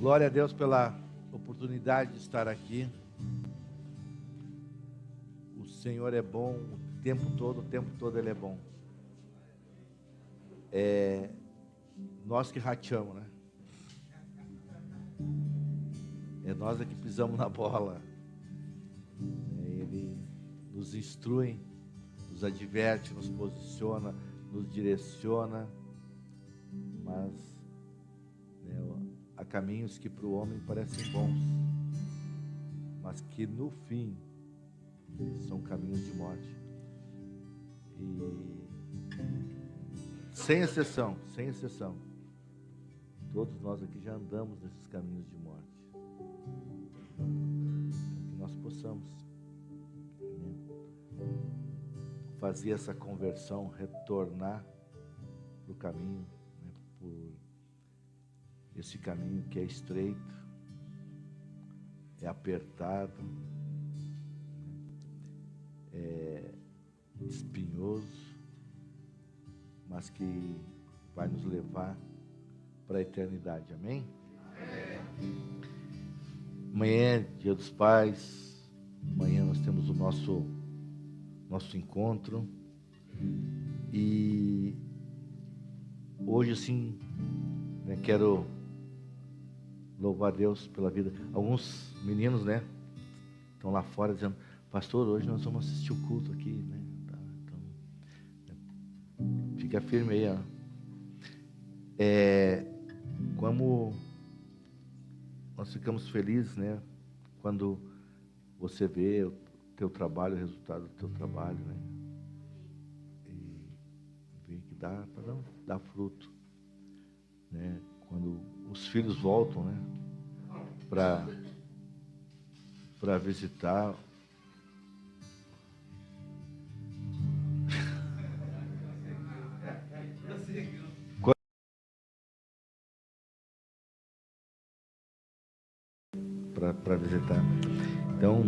Glória a Deus pela oportunidade de estar aqui. O Senhor é bom o tempo todo Ele é bom. Nós que rateamos, né? É nós que pisamos na bola. Ele nos instrui, nos adverte, nos posiciona, nos direciona, mas há caminhos que para o homem parecem bons, mas que no fim são caminhos de morte. E sem exceção, todos nós aqui já andamos nesses caminhos de morte. Que nós possamos fazer essa conversão, retornar para o caminho, por esse caminho que é estreito, é apertado, é espinhoso, mas que vai nos levar para a eternidade. Amém? Amanhã é Dia dos Pais. Amanhã nós temos o nosso encontro. E hoje, assim, quero louvar a Deus pela vida. Alguns meninos, estão lá fora dizendo: pastor, hoje nós vamos assistir o culto aqui, Então, fica firme aí, ó. Como nós ficamos felizes, quando você vê o teu trabalho, o resultado do teu trabalho, e vê que dá para dar fruto, Quando os filhos voltam, para visitar. Para visitar. Então,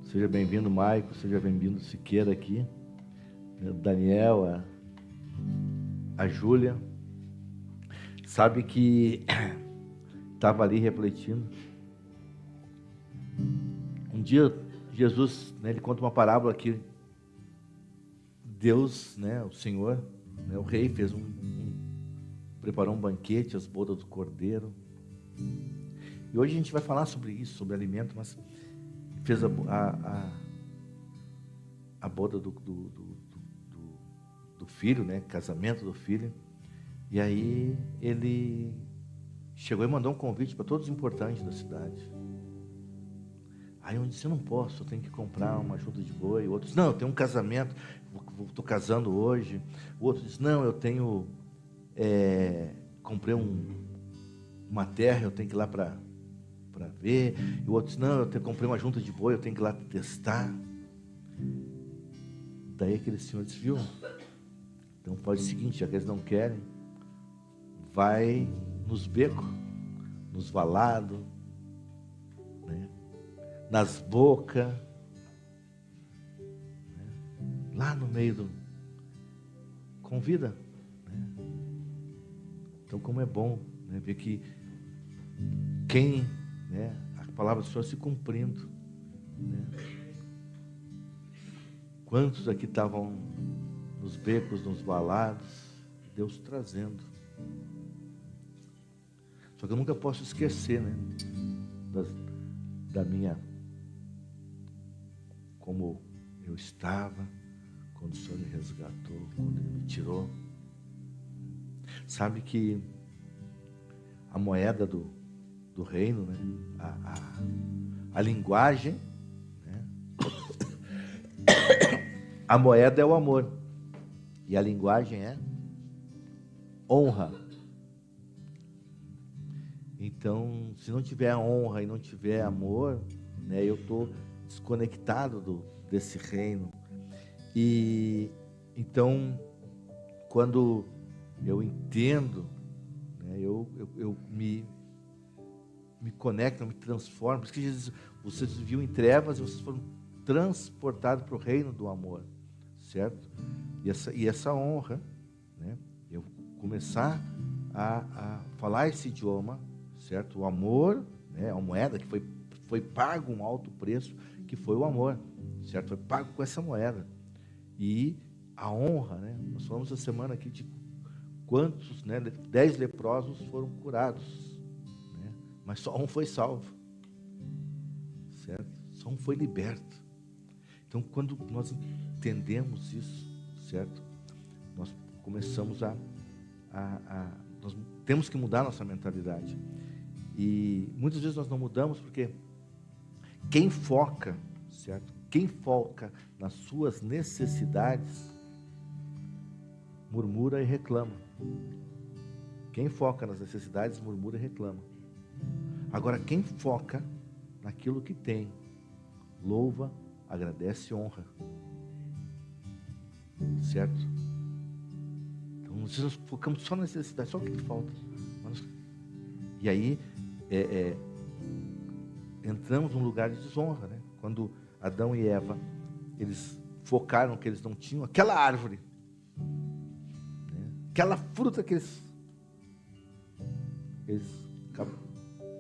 seja bem-vindo, Maico, seja bem-vindo, Siqueira aqui, Daniel, a Júlia. Sabe que estava ali refletindo. Um dia, Jesus, ele conta uma parábola que Deus, o Senhor, o rei, preparou um banquete, as bodas do cordeiro. E hoje a gente vai falar sobre isso, sobre alimento, mas fez a boda do filho, casamento do filho. E aí ele chegou e mandou um convite para todos os importantes da cidade. Aí um disse: eu não posso, eu tenho que comprar uma junta de boi. Outros: não, eu tenho um casamento, estou casando hoje. O outro disse: não, eu tenho, comprei uma terra, eu tenho que ir lá para ver. E o outro disse: não, comprei uma junta de boi, eu tenho que ir lá testar. Daí aquele senhor disse: viu, então faz o seguinte, já que eles não querem, vai nos becos, nos valados, nas bocas, lá no meio do... Convida. Então, como é bom ver que quem, a palavra do Senhor se cumprindo. Quantos aqui estavam nos becos, nos valados, Deus trazendo. Só que eu nunca posso esquecer, da minha, como eu estava quando o Senhor me resgatou, quando Ele me tirou. Sabe que a moeda do reino, a linguagem, a moeda é o amor e a linguagem é honra. Então, se não tiver honra e não tiver amor, eu estou desconectado desse reino. E então, quando eu entendo, eu me conecto, eu me transformo. Por isso que Jesus, vocês viviam em trevas e vocês foram transportados para o reino do amor, certo? E essa honra, eu começar a falar esse idioma, certo? O amor, né, a moeda que foi pago um alto preço, que foi o amor, certo? Foi pago com essa moeda. E a honra, né? Nós falamos essa semana aqui de quantos, né, 10 leprosos foram curados, né? Mas só um foi salvo, certo? Só um foi liberto. Então, quando nós entendemos isso, certo? Nós começamos nós temos que mudar nossa mentalidade. E muitas vezes nós não mudamos porque quem foca, certo? Quem foca nas suas necessidades, murmura e reclama. Quem foca nas necessidades, murmura e reclama. Agora, quem foca naquilo que tem, louva, agradece e honra. Certo? Então, nós focamos só na necessidade, só o que falta. E aí, entramos num lugar de desonra, né? Quando Adão e Eva, eles focaram que eles não tinham, aquela árvore, né? Aquela fruta que eles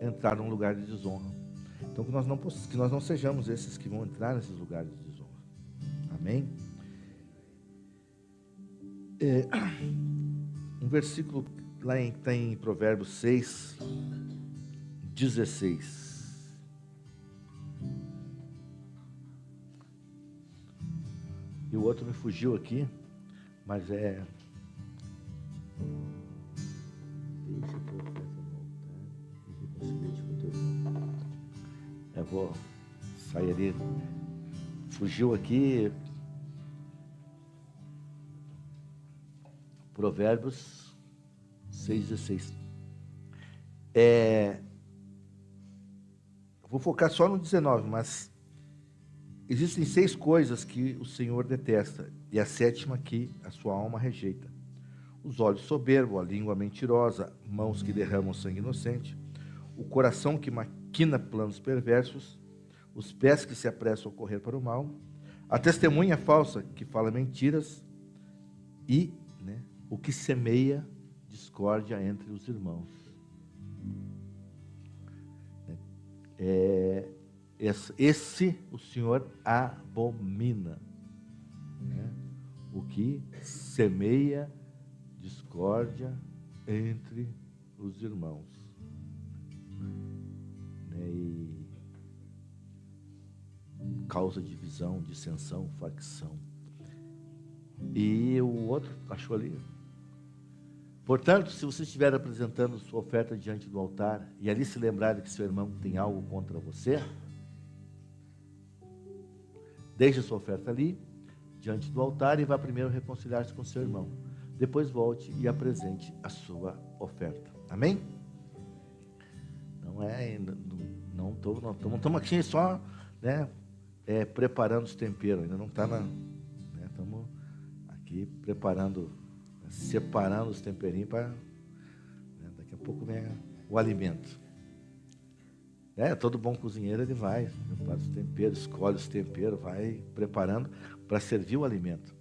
entraram num lugar de desonra. Então, que nós não sejamos esses que vão entrar nesses lugares de desonra. Amém? Um versículo lá está em Provérbios 6, 16. E o outro me fugiu aqui, mas é... Eu vou sair ali. Fugiu aqui. Provérbios 6,16. Vou focar só no 19, mas existem 6 coisas que o Senhor detesta, e a 7ª que a sua alma rejeita: os olhos soberbos, a língua mentirosa, mãos que derramam sangue inocente, o coração que maquina planos perversos, os pés que se apressam a correr para o mal, a testemunha falsa que fala mentiras e, né, o que semeia discórdia entre os irmãos. Esse o Senhor abomina, né? O que semeia discórdia entre os irmãos, né? E causa divisão, dissensão, facção. E o outro achou ali. Portanto, se você estiver apresentando sua oferta diante do altar e ali se lembrar que seu irmão tem algo contra você, deixe a sua oferta ali, diante do altar, e vá primeiro reconciliar-se com seu irmão. Depois volte e apresente a sua oferta. Amém? Não estamos aqui só, né, preparando os temperos, ainda não está estamos aqui preparando, separando os temperinhos para, né, daqui a pouco vem o alimento. Todo bom cozinheiro, ele vai prepara os temperos, escolhe os temperos, vai preparando para servir o alimento.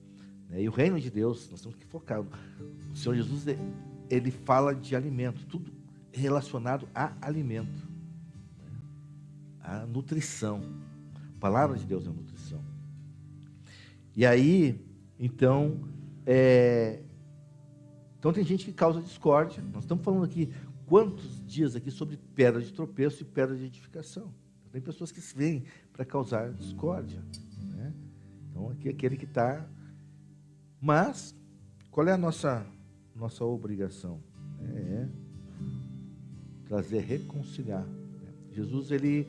E o reino de Deus, nós temos que focar. O Senhor Jesus, ele fala de alimento, tudo relacionado a alimento, a nutrição. A palavra de Deus é nutrição. E aí, então tem gente que causa discórdia. Nós estamos falando aqui quantos dias aqui sobre pedra de tropeço e pedra de edificação. Tem pessoas que vêm para causar discórdia, né? Então aqui é aquele que está. Mas qual é a nossa obrigação? Trazer, reconciliar. Jesus, ele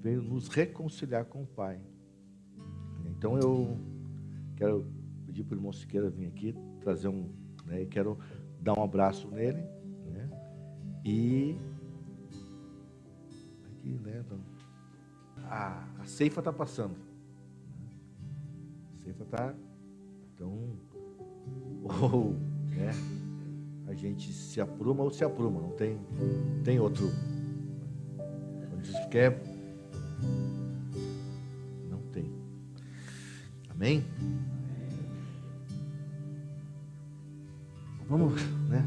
veio nos reconciliar com o Pai. Então eu quero pedir para o irmão Siqueira vir aqui trazer quero dar um abraço nele, né? E aqui, né? A ceifa está passando. A ceifa está. Então, ou, né? A gente se apruma ou se apruma, não tem outro. Quando diz que não tem. Amém? Vamos, né?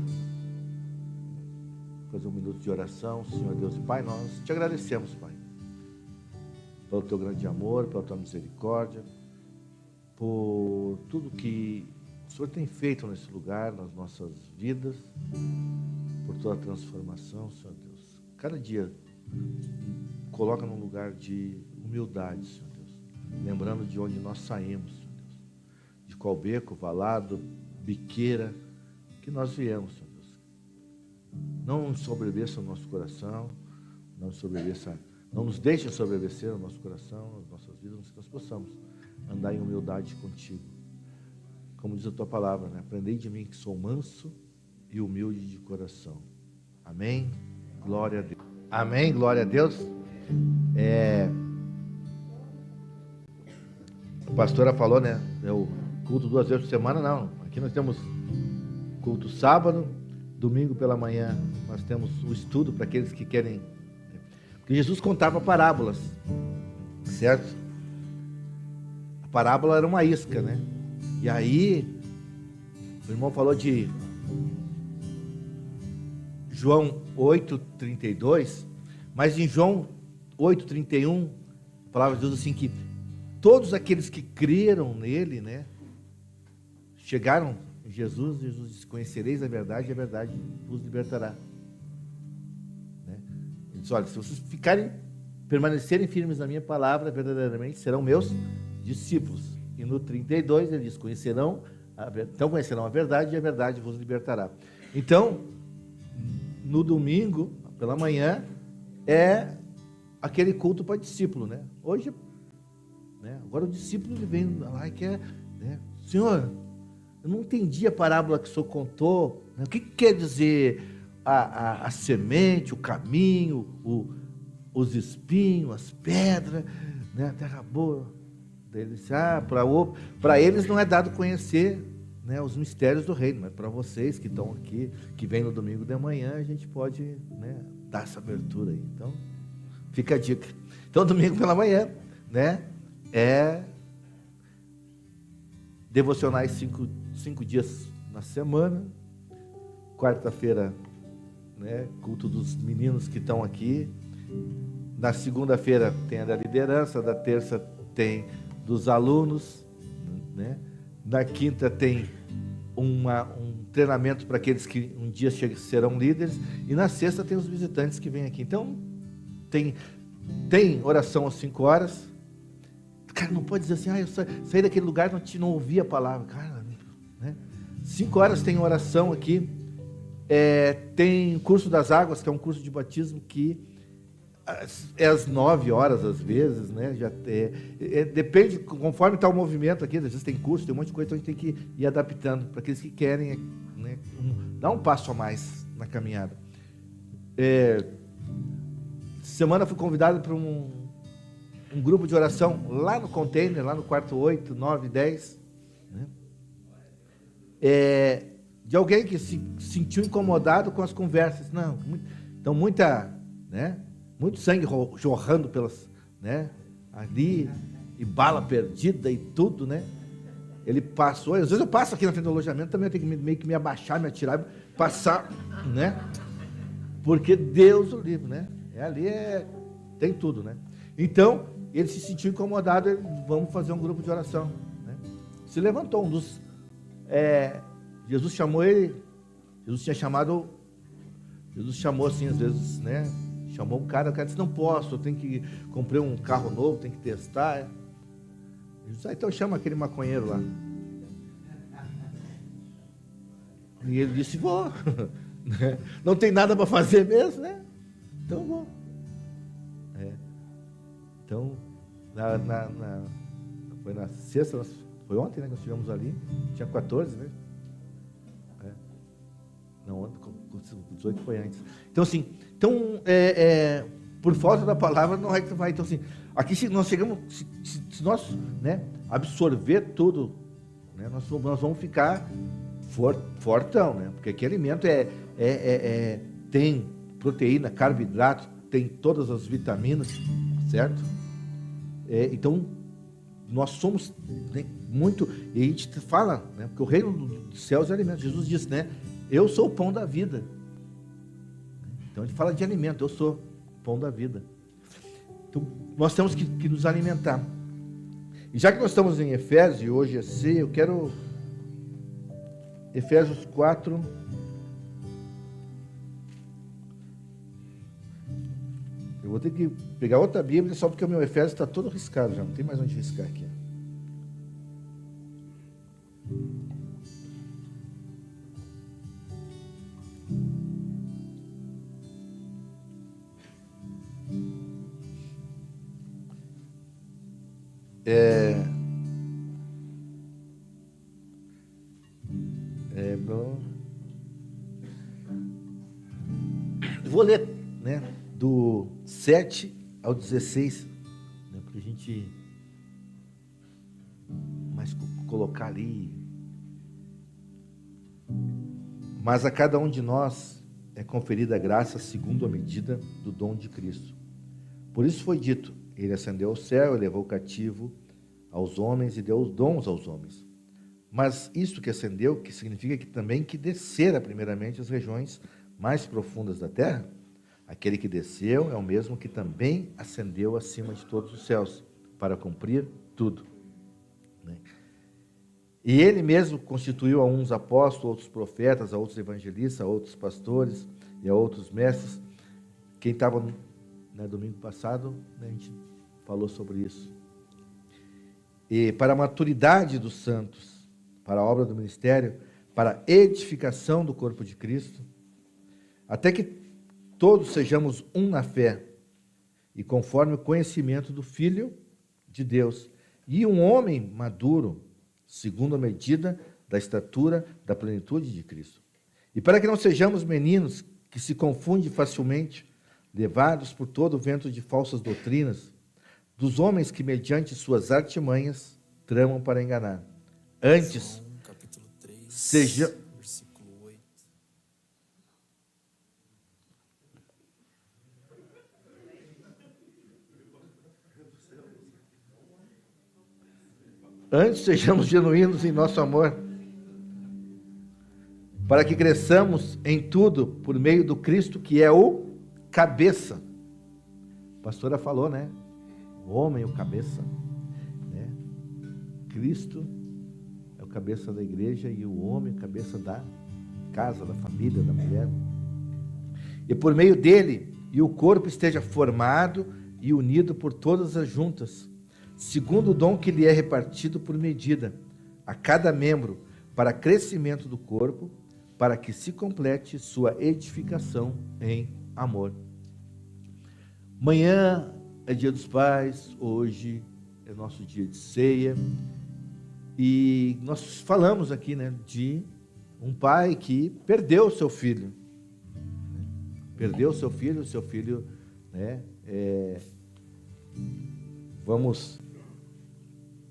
fazer um minuto de oração. Senhor Deus e Pai, nós te agradecemos, Pai, pelo teu grande amor, pela tua misericórdia, por tudo que o Senhor tem feito nesse lugar, nas nossas vidas, por toda a transformação, Senhor Deus. Cada dia coloca num lugar de humildade, Senhor Deus, lembrando de onde nós saímos, Senhor Deus, de qual beco, valado, biqueira que nós viemos, Senhor Deus. Não sobreviça o nosso coração, não nos deixe sobreviver o nosso coração, as nossas vidas, que nós possamos andar em humildade contigo. Como diz a tua palavra, né? Aprendei de mim que sou manso e humilde de coração. Amém? Glória a Deus. Amém? Glória a Deus. A pastora falou, né? É o culto 2 vezes por semana, não. Aqui nós temos culto sábado, domingo pela manhã. Nós temos o estudo para aqueles que querem. Porque Jesus contava parábolas, certo? A parábola era uma isca, né? E aí, o irmão falou de João 8:32, mas em João 8:31, a palavra de Deus diz assim que todos aqueles que creram nele, né, chegaram em Jesus, Jesus disse: conhecereis a verdade e a verdade vos libertará. Né? Ele disse: olha, se vocês permanecerem firmes na minha palavra, verdadeiramente serão meus discípulos. E no 32 ele diz: conhecerão a verdade e a verdade vos libertará. Então, no domingo, pela manhã, é aquele culto para discípulo, né? Hoje, né? Agora o discípulo ele vem lá e quer, né? Senhor, eu não entendi a parábola que o senhor contou, né? O que quer dizer a semente, o caminho, os espinhos, as pedras, né? A terra boa. Eles, para eles não é dado conhecer, né, os mistérios do reino, mas para vocês que estão aqui, que vêm no domingo de manhã, a gente pode, né, dar essa abertura aí. Então, fica a dica. Então, domingo pela manhã, né, é devocionais 5 dias na semana. Quarta-feira, né, culto dos meninos que estão aqui. Na segunda-feira tem a da liderança, da terça tem dos alunos, né? Na quinta tem um treinamento para aqueles que um dia serão líderes, e na sexta tem os visitantes que vêm aqui. Então, tem oração às 5 horas. Cara, não pode dizer assim: eu saí daquele lugar e não ouvi a palavra. Cara, né? 5 horas tem oração aqui. Tem curso das águas, que é um curso de batismo que é às 9 horas, às vezes, né? Depende, conforme está o movimento aqui. Às vezes tem curso, tem um monte de coisa, então a gente tem que ir adaptando para aqueles que querem, né, dar um passo a mais na caminhada. Semana fui convidado para um grupo de oração lá no container, lá no quarto 8, 9, 10, né? De alguém que se sentiu incomodado com as conversas. Não, então muito sangue jorrando pelas, né, ali, e bala perdida e tudo, né? Ele passou, às vezes eu passo aqui na frente do alojamento, também eu tenho que meio que me abaixar, me atirar, passar, né? Porque Deus o livre, né? Tem tudo, né? Então, ele se sentiu incomodado, vamos fazer um grupo de oração, né? Se levantou Jesus chamou ele, Jesus chamou assim, às vezes, né? Chamou o cara disse: não posso, eu tenho que comprar um carro novo, tenho que testar. Ele disse: então chama aquele maconheiro lá. E ele disse: vou. Não tem nada para fazer mesmo, né? Então vou. Então, foi na sexta, foi ontem, né, que nós estivemos ali, tinha 14, né? Não, ontem, 18 foi antes. Então, assim, por falta da palavra, não é que vai. Então, assim, aqui se nós chegamos, se nós, né, absorver tudo, né, nós vamos ficar fortão, né? Porque aqui alimento tem proteína, carboidrato, tem todas as vitaminas, certo? Então, nós somos, né, muito, e a gente fala, né, porque o reino dos céus é alimento. Jesus disse, né? Eu sou o pão da vida. Então ele fala de alimento, eu sou o pão da vida. Então nós temos que nos alimentar. E já que nós estamos em Efésios, e hoje é ceia, eu quero Efésios 4. Eu vou ter que pegar outra Bíblia, só porque o meu Efésios está todo riscado já, não tem mais onde riscar aqui. Bom. Eu vou ler, né, do 7 ao 16, né, para a gente mais colocar ali. Mas a cada um de nós é conferida a graça segundo a medida do dom de Cristo. Por isso foi dito, ele ascendeu ao céu e levou cativo aos homens e deu os dons aos homens. Mas isto que ascendeu, que significa que também que descera primeiramente as regiões mais profundas da terra? Aquele que desceu é o mesmo que também ascendeu acima de todos os céus, para cumprir tudo. E ele mesmo constituiu a uns apóstolos, a outros profetas, a outros evangelistas, a outros pastores e a outros mestres. Quem estava no domingo passado, né, a gente falou sobre isso. E para a maturidade dos santos, para a obra do ministério, para a edificação do corpo de Cristo, até que todos sejamos um na fé, e conforme o conhecimento do Filho de Deus, e um homem maduro, segundo a medida da estatura da plenitude de Cristo. E para que não sejamos meninos que se confundem facilmente, levados por todo o vento de falsas doutrinas, dos homens que, mediante suas artimanhas, tramam para enganar. Antes, capítulo 3, seja... versículo 8. Antes sejamos genuínos em nosso amor, para que cresçamos em tudo por meio do Cristo, que é o cabeça. A pastora falou, né? O homem é o cabeça, né? Cristo é o cabeça da igreja e o homem é o cabeça da casa, da família, da mulher. E por meio dele, e o corpo esteja formado e unido por todas as juntas, segundo o dom que lhe é repartido por medida, a cada membro, para crescimento do corpo, para que se complete sua edificação em amor. Amanhã é dia dos pais, hoje é nosso dia de ceia, e nós falamos aqui, né, de um pai que perdeu o seu filho. Perdeu o seu filho, né, vamos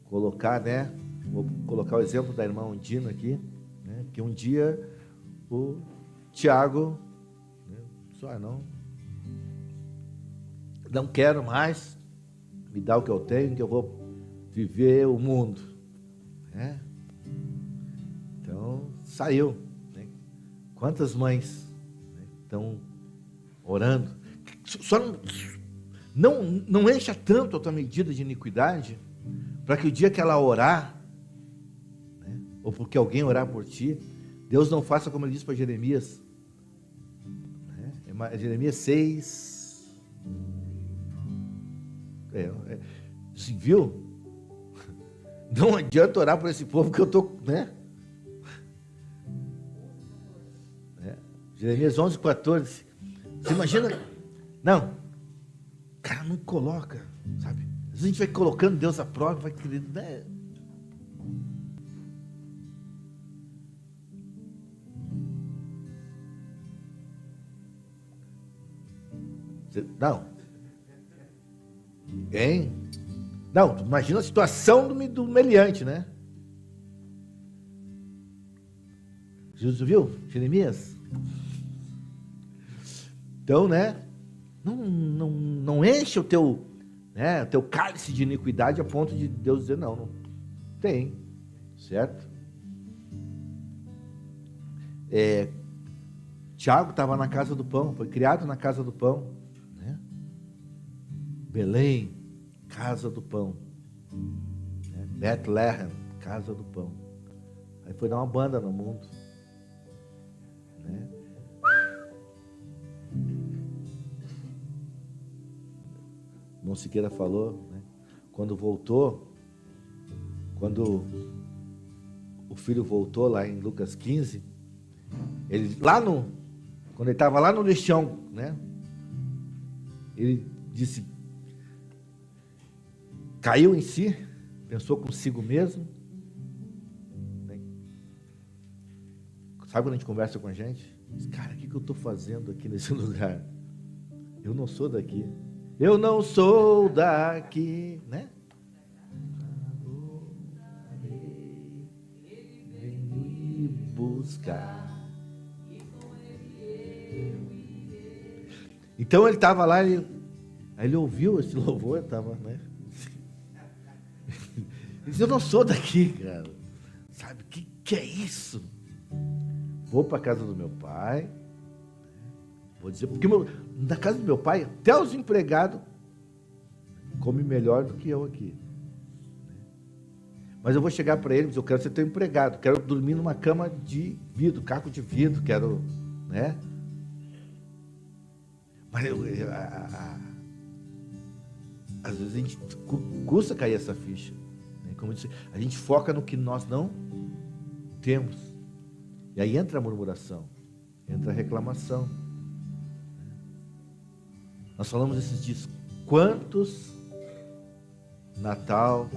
colocar, né, vou colocar o exemplo da irmã Ondina aqui, né, que um dia o Tiago, né, só não quero mais, me dá o que eu tenho, que eu vou viver o mundo, né? Então saiu, né? Quantas mães, né, estão orando? Só não encha tanto a tua medida de iniquidade, para que o dia que ela orar, né, ou porque alguém orar por ti, Deus não faça como ele disse para Jeremias, né? Jeremias 6, viu? Não adianta orar por esse povo que eu estou, né? Jeremias 11, 14. Você imagina? Não, cara, não coloca, sabe? Às vezes a gente vai colocando Deus à prova, vai querendo, né? Não. Hein? Não, imagina a situação do meliante, né? Jesus viu? Jeremias? Então, né? Não enche o teu, né, teu cálice de iniquidade a ponto de Deus dizer não tem, certo? Tiago estava na casa do pão, foi criado na casa do pão, né? Belém, casa do pão, né? Bethlehem, casa do pão. Aí foi dar uma banda no mundo, né? O irmão Siqueira falou, né? Quando o filho voltou lá em Lucas 15, quando ele estava lá no lixão, né? Ele disse, caiu em si, pensou consigo mesmo, né? Sabe quando a gente conversa com a gente? Diz, cara, o que eu estou fazendo aqui nesse lugar? Eu não sou daqui. Eu não sou daqui, né? Venho me buscar. Então ele estava lá, aí ele ouviu esse louvor, estava, né? Ele disse, eu não sou daqui, cara. Sabe, o que é isso? Vou para a casa do meu pai. Vou dizer, porque na casa do meu pai, até os empregados comem melhor do que eu aqui. Mas eu vou chegar para ele e dizer, eu quero ser teu empregado, quero dormir numa cama de vidro, caco de vidro, quero, né? Mas às vezes a gente custa cair essa ficha, né? Como eu disse, a gente foca no que nós não temos. E aí entra a murmuração, entra a reclamação. Nós falamos esses dias, quantos Natal,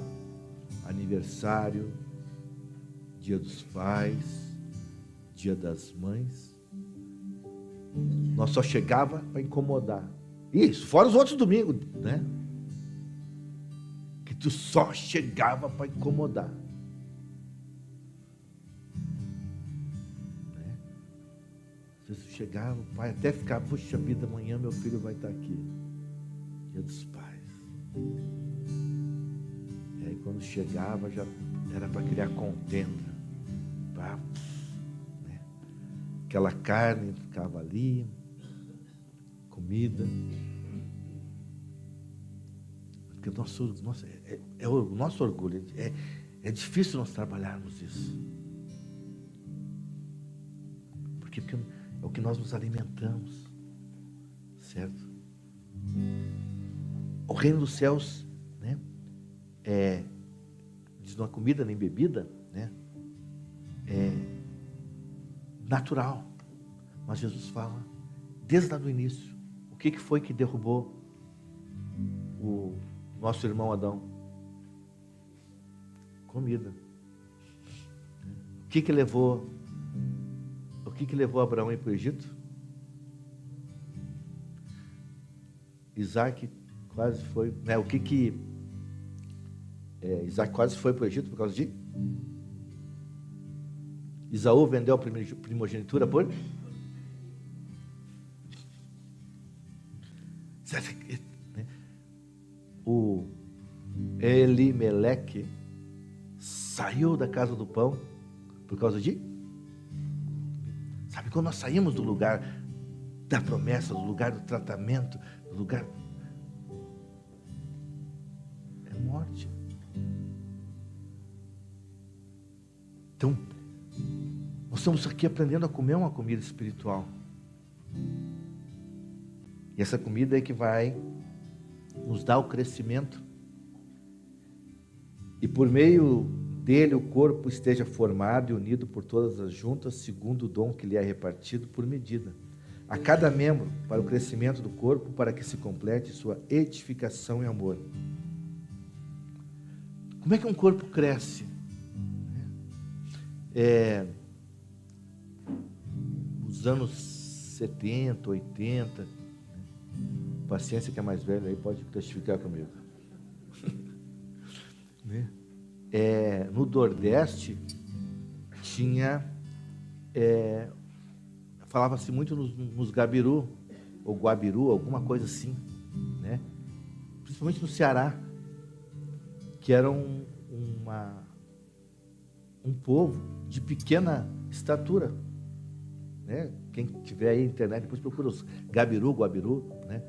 aniversário, Dia dos Pais, Dia das Mães, nós só chegava para incomodar. Isso, fora os outros domingos, né? Que tu só chegava para incomodar. Né? Você chegava, o pai até ficava, puxa vida, amanhã meu filho vai estar aqui. Dia dos Pais. E aí quando chegava já era para criar contenda. Né? Aquela carne ficava ali, comida. Porque o nosso orgulho. É difícil nós trabalharmos isso. Porque é o que nós nos alimentamos. Certo? O reino dos céus, né? Diz, não é comida nem bebida, né? É natural. Mas Jesus fala, desde lá do início, o que foi que derrubou o nosso irmão Adão? Comida. O que levou Abraão a ir para o Egito? Isaac quase foi, né? Isaac quase foi para o Egito por causa de Esaú vendeu a primogenitura por o Elimeleque saiu da casa do pão por causa de, sabe, quando nós saímos do lugar da promessa, do lugar do tratamento, do lugar, é morte. Então nós estamos aqui aprendendo a comer uma comida espiritual, e essa comida é que vai nos dar o crescimento, e por meio dele o corpo esteja formado e unido por todas as juntas, segundo o dom que lhe é repartido por medida, a cada membro para o crescimento do corpo, para que se complete sua edificação e amor. Como é que um corpo cresce? Nos anos 70, 80, paciência que é mais velho aí pode testificar comigo. No Nordeste tinha, falava-se muito nos gabiru, ou guabiru, alguma coisa assim, né? Principalmente no Ceará, que era um povo de pequena estatura, né? Quem tiver aí na internet, depois procura os Gabiru, Guabiru, né?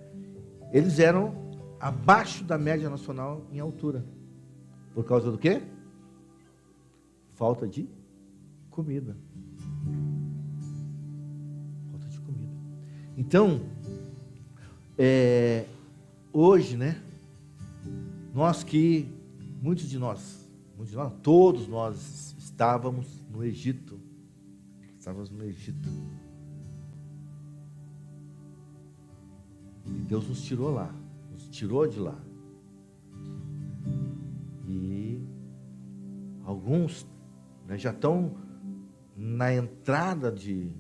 Eles eram abaixo da média nacional em altura. Por causa do quê? Falta de comida. Falta de comida. Então, hoje, né? Muitos de nós, todos nós estávamos no Egito. Estávamos no Egito. E Deus nos tirou lá, nos tirou de lá. E alguns, né, já estão na entrada de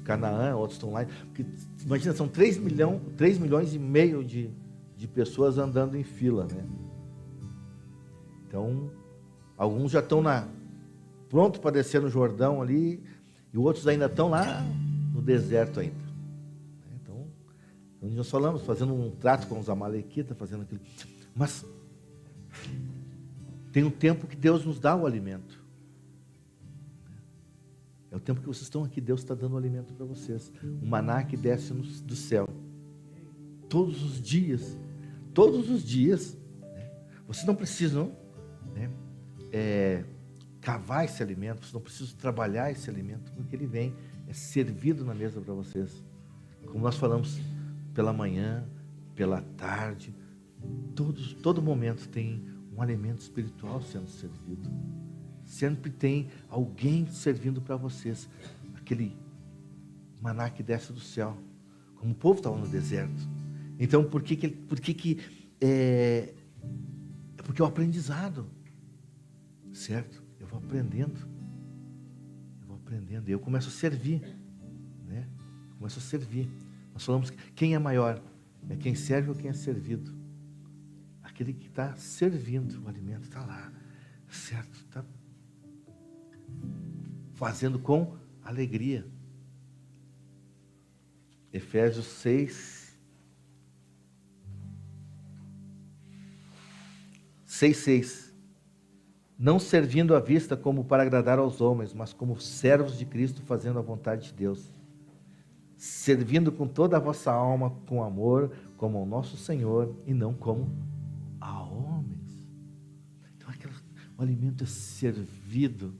Canaã, outros estão lá. Porque, imagina, são 3 milhões e meio de pessoas andando em fila, né? Então, alguns já estão pronto para descer no Jordão ali, e outros ainda estão lá no deserto ainda. Então, nós falamos, fazendo um trato com os amalequitas, fazendo aquilo. Mas tem um tempo que Deus nos dá o alimento. É o tempo que vocês estão aqui, Deus está dando o alimento para vocês. Um maná que desce do céu. Todos os dias. Né? Vocês não precisam, né, cavar esse alimento, vocês não precisam trabalhar esse alimento, porque ele vem, é servido na mesa para vocês. Como nós falamos, pela manhã, pela tarde, todo momento tem um alimento espiritual sendo servido. Sempre tem alguém servindo para vocês. Aquele maná que desce do céu. Como o povo estava no deserto. Então, porque é o aprendizado. Certo? Eu vou aprendendo. E eu começo a servir. Né? Começo a servir. Nós falamos que quem é maior? É quem serve ou quem é servido? Aquele que está servindo o alimento, está lá. Certo? Está fazendo com alegria. Efésios 6:6. Não servindo à vista como para agradar aos homens, mas como servos de Cristo, fazendo a vontade de Deus. Servindo com toda a vossa alma, com amor, como ao nosso Senhor, e não como a homens. Então, o alimento é servido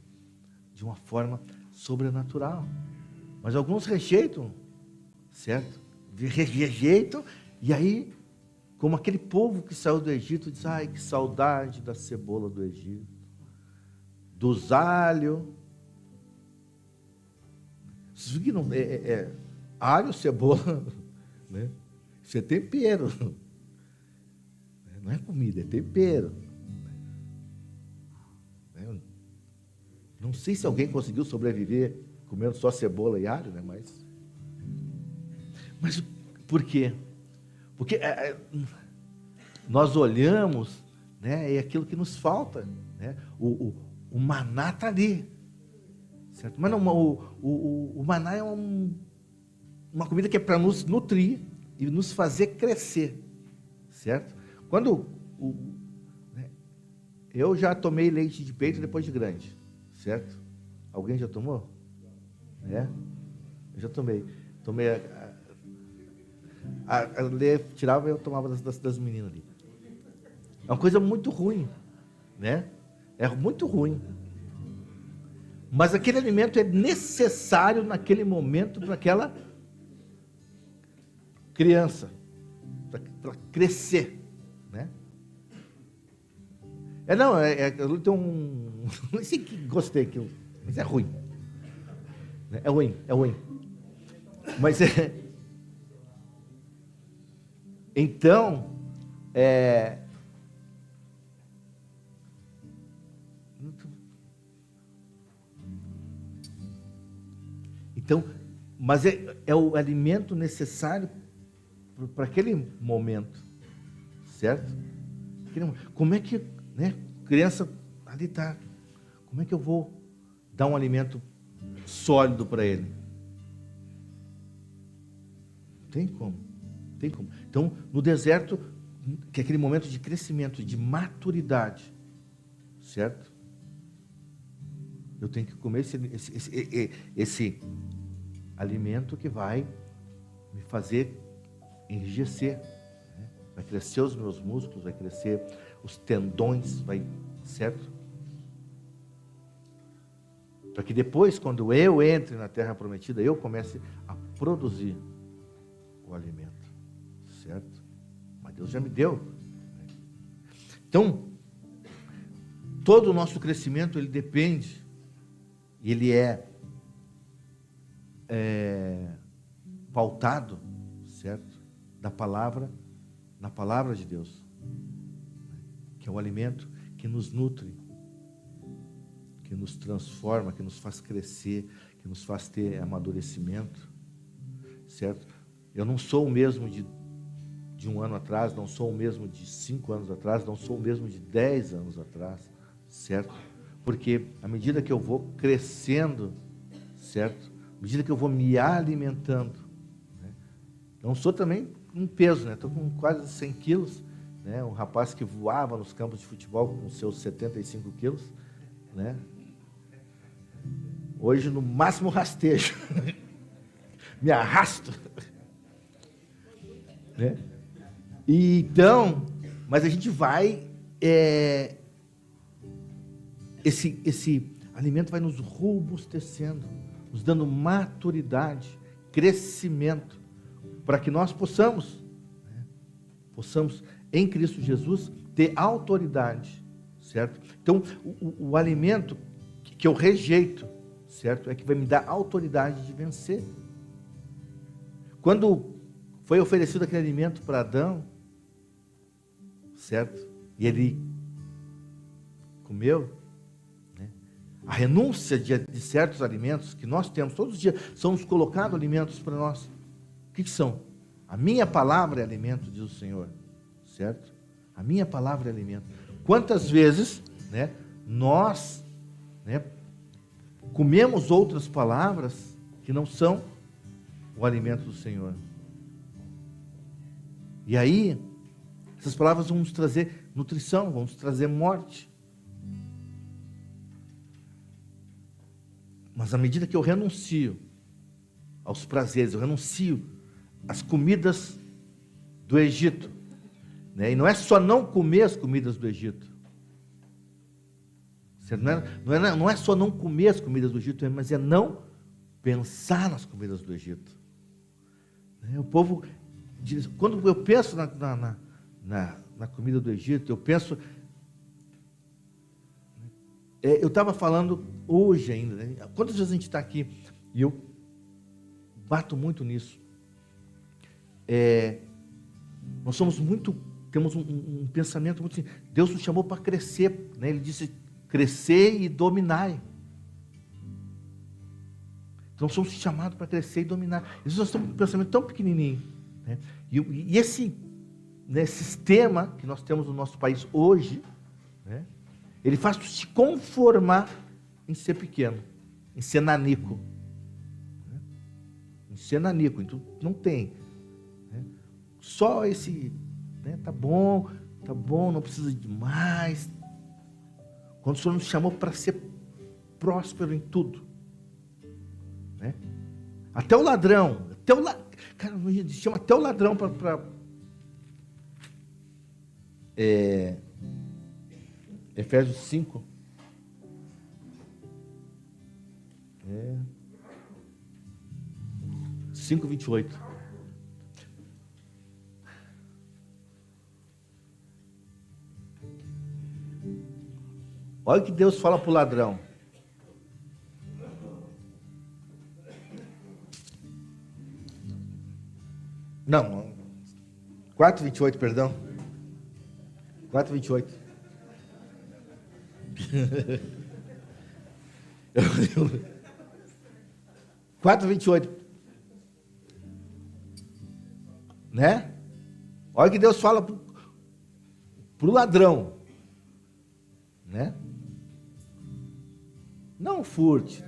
de uma forma sobrenatural. Mas alguns rejeitam, certo? Rejeitam, e aí, como aquele povo que saiu do Egito, diz, ai, que saudade da cebola do Egito, dos alhos. Vocês viram que não, alho, cebola, né? Isso é tempero. Não é comida, é tempero. Não sei se alguém conseguiu sobreviver comendo só cebola e alho, né? Mas por quê? Porque nós olhamos, né? É aquilo que nos falta, né? O maná está ali, certo? Mas não, o maná é uma comida que é para nos nutrir e nos fazer crescer, certo? Né? Eu já tomei leite de peito depois de grande. Certo? Alguém já tomou? Eu já tomei. A Lê tirava e eu tomava das meninas ali. É uma coisa muito ruim, né? É muito ruim. Mas aquele alimento é necessário naquele momento para aquela criança, para crescer, né? Eu tenho não sei que gostei aquilo, mas é ruim. É ruim. Mas então, mas é o alimento necessário para aquele momento, certo? Como é que, né, criança ali está, como é que eu vou dar um alimento sólido para ele? Tem como. Então, no deserto, que é aquele momento de crescimento, de maturidade, certo? Eu tenho que comer esse alimento que vai me fazer enrijecer, né? Vai crescer os meus músculos, vai crescer os tendões, certo? Para que depois, quando eu entre na terra prometida, eu comece a produzir o alimento, certo? Mas Deus já me deu. Então, todo o nosso crescimento, ele depende, ele é pautado, certo? Na palavra de Deus, que é o alimento que nos nutre, que nos transforma, que nos faz crescer, que nos faz ter amadurecimento, certo? Eu não sou o mesmo de um ano atrás, não sou o mesmo de 5 anos atrás, não sou o mesmo de 10 anos atrás, certo? Porque à medida que eu vou crescendo, certo? À medida que eu vou me alimentando, né? Não sou também um peso, né? Estou com quase 100 quilos, né? Um rapaz que voava nos campos de futebol com seus 75 quilos, né? Hoje, no máximo, rastejo. Me arrasto. Né? E então, mas a gente vai... Esse alimento vai nos robustecendo, nos dando maturidade, crescimento, para que nós possamos, em Cristo Jesus, ter autoridade, certo? Então, o alimento que eu rejeito, certo? É que vai me dar autoridade de vencer. Quando foi oferecido aquele alimento para Adão, certo? E ele comeu, né? A renúncia de certos alimentos que nós temos, todos os dias, são nos colocados alimentos para nós. O que são? A minha palavra é alimento, diz o Senhor, certo? A minha palavra é alimento. Quantas vezes, né, nós, né, comemos outras palavras que não são o alimento do Senhor? E aí, essas palavras vão nos trazer nutrição, vão nos trazer morte. Mas à medida que eu renuncio aos prazeres, eu renuncio às comidas do Egito, né? E não é só não comer as comidas do Egito. Não é só não comer as comidas do Egito, mas é não pensar nas comidas do Egito. O povo diz, quando eu penso na comida do Egito, eu penso... eu estava falando hoje ainda, né? Quantas vezes a gente está aqui, e eu bato muito nisso. Nós somos muito... Temos um pensamento muito assim, Deus nos chamou para crescer, né? Ele disse... crescer e dominai. Então nós somos chamados para crescer e dominar. Às vezes nós temos um pensamento tão pequenininho, né? E esse, né, sistema que nós temos no nosso país hoje, né, ele faz tu se conformar em ser pequeno, em ser nanico, né? Em ser nanico, então não tem, né? Só esse, né, tá bom, não precisa de mais. Quando o Senhor nos chamou para ser próspero em tudo, né? Até o ladrão, cara, a gente chama até o ladrão para Efésios 5. 5:28. Olha o que Deus fala para o ladrão. Não, 4:28, perdão. 4:28. 4:28. Né? Olha o que Deus fala para o ladrão. Né? Não furte.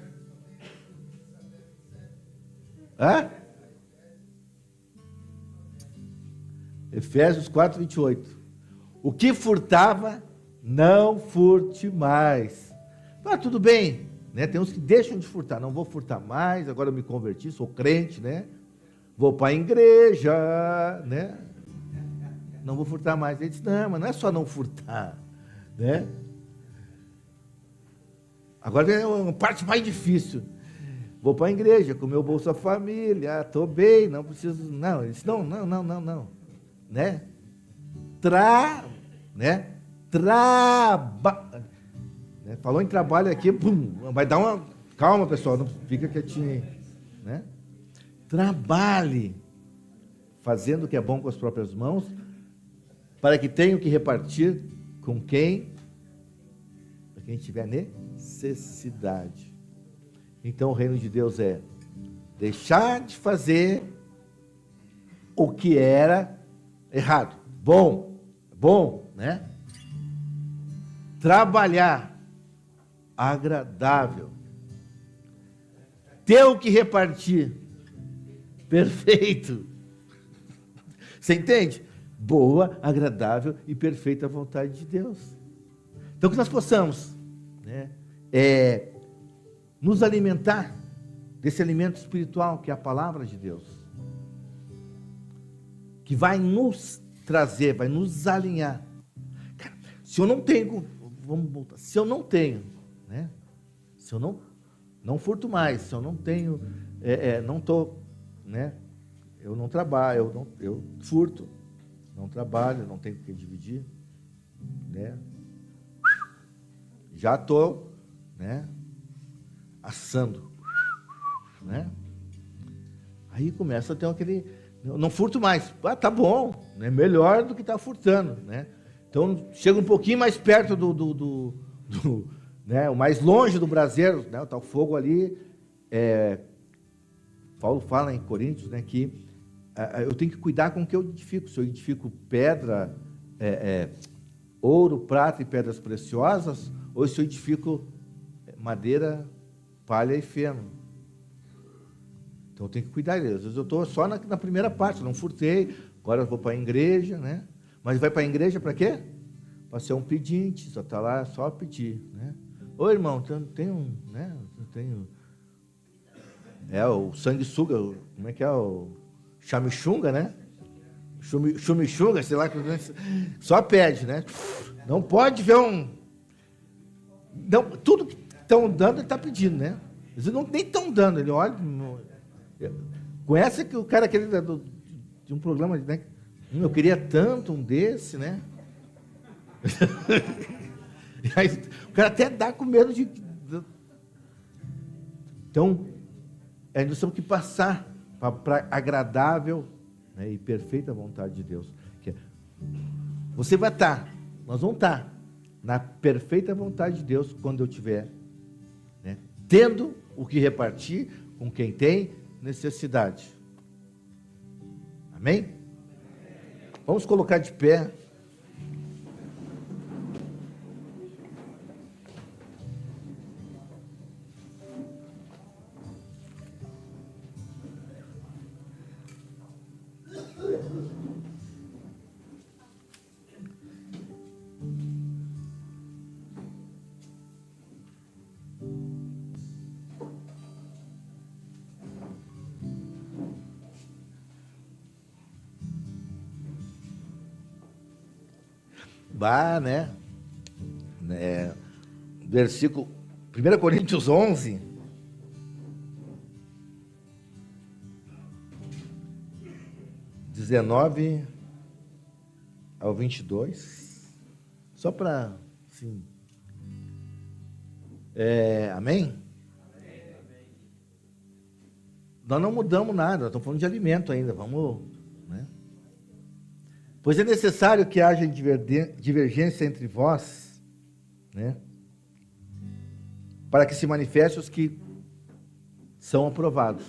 Efésios 4:28. O que furtava, não furte mais. Tudo bem, né? Tem uns que deixam de furtar. Não vou furtar mais, agora eu me converti, sou crente, né? Vou para a igreja, né? Não vou furtar mais. Ele disse, não, mas não é só não furtar, né? Agora é uma parte mais difícil. Vou para a igreja, com meu Bolsa Família, estou bem, não preciso... Não, ele disse, não. Né? Né? Né? Falou em trabalho aqui, pum, vai dar uma... Calma, pessoal, não fica quietinho, né? Trabalhe, fazendo o que é bom com as próprias mãos, para que tenha o que repartir com quem tiver necessidade. Então o reino de Deus é deixar de fazer o que era errado. Bom, né? Trabalhar agradável. Ter o que repartir. Perfeito. Você entende? Boa, agradável e perfeita vontade de Deus. Então que nós possamos, né, nos alimentar desse alimento espiritual que é a palavra de Deus, que vai nos trazer, vai nos alinhar. Cara, se eu não tenho, vamos voltar, se eu não tenho, né, se eu não furto mais, se eu não tenho, não estou, né, eu não trabalho, eu furto, não trabalho, não tenho que dividir, né, já estou, né, assando, né? Aí começa a ter aquele, não furto mais, tá bom, né? Melhor do que tá furtando, né? Então chega um pouquinho mais perto do né? O mais longe do braseiro, né? Tá o fogo ali. Paulo fala em Coríntios, né? Que eu tenho que cuidar com o que eu edifico. Se eu edifico pedra, ouro, prata e pedras preciosas, ou se eu edifico madeira, palha e feno. Então eu tenho que cuidar. Às vezes eu estou só na primeira parte, não furtei, agora eu vou para a igreja, né? Mas vai para a igreja para quê? Para ser um pedinte, só está lá só pedir, né? Ô irmão, tem um, né? Tenho, o sanguessuga, como é que é? O chamichunga, né? Chumichunga, sei lá, só pede, né? Não pode ver não, tudo que estão dando, ele está pedindo, né? Eles nem estão dando, ele olha. Conhece que o cara aquele de um programa, né? Eu queria tanto um desse, né? E aí, o cara até dá com medo de. Então, nós temos que passar para agradável, né, e perfeita vontade de Deus. Você vai estar, nós vamos estar na perfeita vontade de Deus quando eu tiver, né, tendo o que repartir com quem tem necessidade. Amém? Vamos colocar de pé. Né? Versículo 1 Coríntios 11, (19 ao 22), só para, assim, amém? Nós não mudamos nada, nós estamos falando de alimento ainda, vamos, né? Pois é necessário que haja divergência entre vós, né, para que se manifeste os que são aprovados.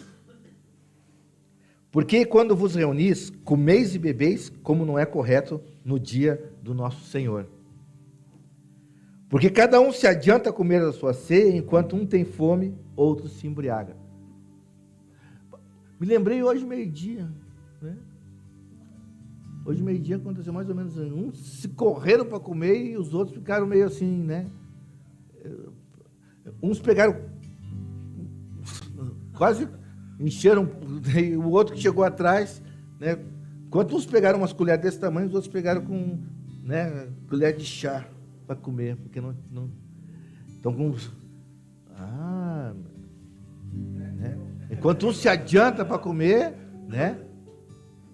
Porque quando vos reunis, comeis e bebeis, como não é correto no dia do nosso Senhor. Porque cada um se adianta a comer a sua ceia, enquanto um tem fome, outro se embriaga. Me lembrei hoje meio-dia, né? Hoje, meio-dia, aconteceu mais ou menos, uns se correram para comer e os outros ficaram meio assim, né? Uns pegaram, quase encheram, e o outro que chegou atrás, né? Enquanto uns pegaram umas colheres desse tamanho, os outros pegaram com, né, colher de chá para comer, porque não estão com... né? Enquanto um se adianta para comer, né,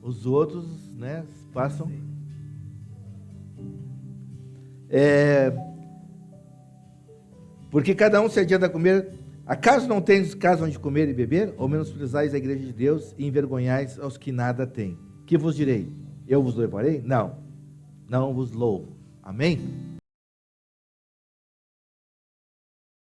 os outros, né, passam... Porque cada um se adianta a comer. Acaso não tendes casa onde comer e beber? Ou menosprezais a igreja de Deus e envergonhais aos que nada têm? Que vos direi? Eu vos louvarei? Não, não vos louvo. Amém?